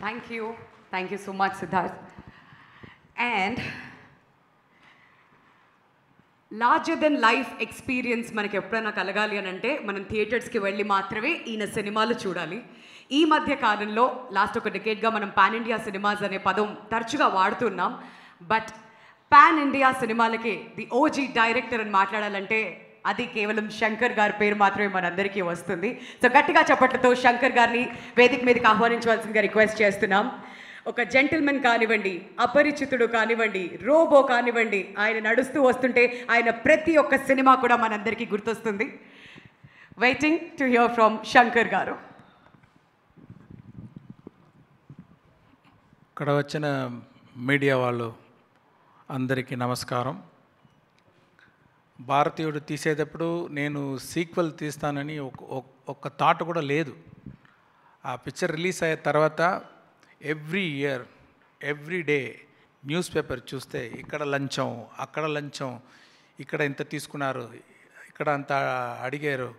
Thank you so much, Siddharth. And larger than life experience మనకి ఎప్పుడైనా కలగాలి అని అంటే మనం థియేటర్స్కి వెళ్ళి మాత్రమే ఈయన సినిమాలు చూడాలి. ఈ మధ్య కాలంలో లాస్ట్ ఒక డెకేడ్గా మనం పాన్ ఇండియా సినిమాస్ అనే పదం తరచుగా వాడుతున్నాం. బట్ పాన్ ఇండియా సినిమాలకి ది ఓజీ డైరెక్టర్ అని మాట్లాడాలంటే అది కేవలం శంకర్ గారి పేరు మాత్రమే మనందరికీ వస్తుంది. సో గట్టిగా చప్పట్లతో శంకర్ గారిని వేదిక మీదకి ఆహ్వానించవలసిందిగా రిక్వెస్ట్ చేస్తున్నాం. ఒక జెంటిల్మెన్ కానివ్వండి, అపరిచితుడు కానివ్వండి, రోబో కానివ్వండి, ఆయన నడుస్తూ వస్తుంటే ఆయన ప్రతి ఒక్క సినిమా కూడా మనందరికీ గుర్తొస్తుంది. Waiting to hear from Shankar గారు. ఇక్కడ వచ్చిన మీడియా వాళ్ళు అందరికీ నమస్కారం. భారతీయుడు తీసేటప్పుడు నేను సీక్వెల్ తీస్తానని ఒక్క థాట్ కూడా లేదు. ఆ పిక్చర్ రిలీజ్ అయ్యే తర్వాత every year every day news paper చూస్తే ఇక్కడ లంచం, అక్కడ లంచం, ఇక్కడ ఇంత తీసుకున్నారు, ఇక్కడ అంత అడిగారు,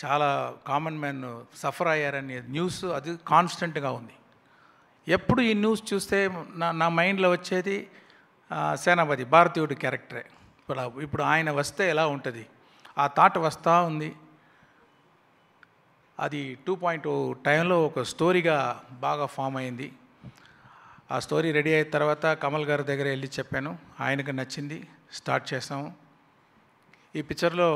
చాలా కామన్ మ్యాన్ సఫర్ అయ్యారని న్యూస్ అది కాన్స్టెంట్గా ఉంది. ఎప్పుడు ఈ న్యూస్ చూస్తే నా మైండ్లో వచ్చేది సేనాపతి భారతీయుడి క్యారెక్టరే. ఇప్పుడు ఆయన వస్తే ఎలా ఉంటుంది ఆ థాట్ వస్తూ ఉంది. అది 2.0 టైంలో ఒక స్టోరీగా బాగా ఫామ్ అయింది. ఆ స్టోరీ రెడీ అయిన తర్వాత కమల్ గారి దగ్గర వెళ్ళి చెప్పాను, ఆయనకు నచ్చింది, స్టార్ట్ చేసాము. ఈ పిక్చర్లో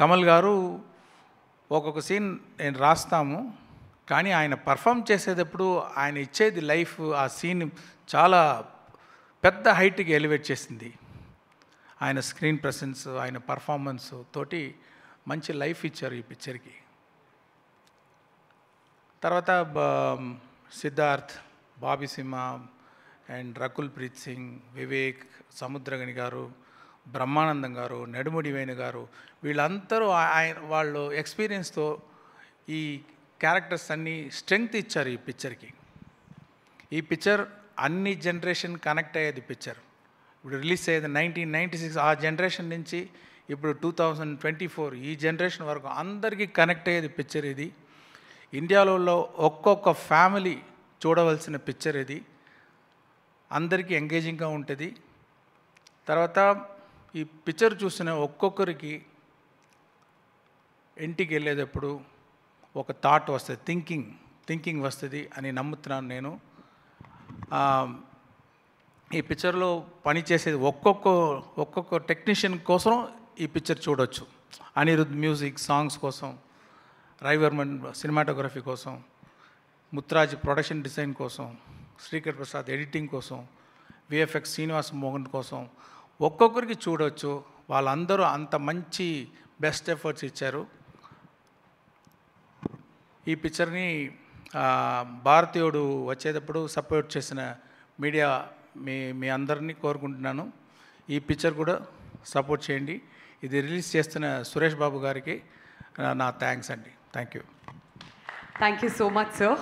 కమల్ గారు ఒక్కొక్క సీన్ నేను రాస్తాము, కానీ ఆయన పర్ఫామ్ చేసేటప్పుడు ఆయన ఇచ్చేది లైఫ్ ఆ సీన్ చాలా పెద్ద హైట్కి ఎలివేట్ చేసింది. ఆయన స్క్రీన్ ప్రెసెన్స్, ఆయన పర్ఫార్మెన్స్ తోటి మంచి లైఫ్ ఇచ్చారు ఈ పిక్చర్కి. తర్వాత సిద్ధార్థ్, బాబీ సింహ అండ్ రకుల్ ప్రీత్ సింగ్, వివేక్, సముద్రగని గారు, బ్రహ్మానందం గారు, నెడుముడి వేణు గారు, వీళ్ళందరూ వాళ్ళు ఎక్స్పీరియన్స్తో ఈ క్యారెక్టర్స్ అన్నీ స్ట్రెంగ్త్ ఇచ్చారు ఈ పిక్చర్కి. ఈ పిక్చర్ అన్ని జనరేషన్ కనెక్ట్ అయ్యేది పిక్చర్. ఇప్పుడు రిలీజ్ అయ్యేది 1996, ఆ జనరేషన్ నుంచి ఇప్పుడు 2024 ఈ జనరేషన్ వరకు అందరికీ కనెక్ట్ అయ్యేది పిక్చర్ ఇది. ఇండియాలో ఒక్కొక్క ఫ్యామిలీ చూడవలసిన పిక్చర్ ఇది. అందరికీ ఎంగేజింగ్గా ఉంటుంది. తర్వాత ఈ పిక్చర్ చూసిన ఒక్కొక్కరికి ఇంటికి వెళ్ళేటప్పుడు ఒక థాట్ వస్తుంది, థింకింగ్ వస్తుంది అని నమ్ముతున్నాను నేను. ఈ పిక్చర్లో పనిచేసేది ఒక్కొక్క టెక్నీషియన్ కోసం ఈ పిక్చర్ చూడవచ్చు. అనిరుద్ మ్యూజిక్ సాంగ్స్ కోసం, రవివర్మన్ సినిమాటోగ్రఫీ కోసం, ముత్రాజ్ ప్రొడక్షన్ డిజైన్ కోసం, శ్రీకర్ ప్రసాద్ ఎడిటింగ్ కోసం, విఎఫ్ఎక్స్ శ్రీనివాస్ మోహన్ కోసం ఒక్కొక్కరికి చూడవచ్చు. వాళ్ళందరూ అంత మంచి బెస్ట్ ఎఫర్ట్స్ ఇచ్చారు. ఈ పిక్చర్ని భారతీయుడు వచ్చేటప్పుడు సపోర్ట్ చేసిన మీడియా మీ అందరినీ కోరుకుంటున్నాను, ఈ పిక్చర్ కూడా సపోర్ట్ చేయండి. ఇది రిలీజ్ చేస్తున్న సురేష్ బాబు గారికి నా థ్యాంక్స్ అండి. Thank you so much sir.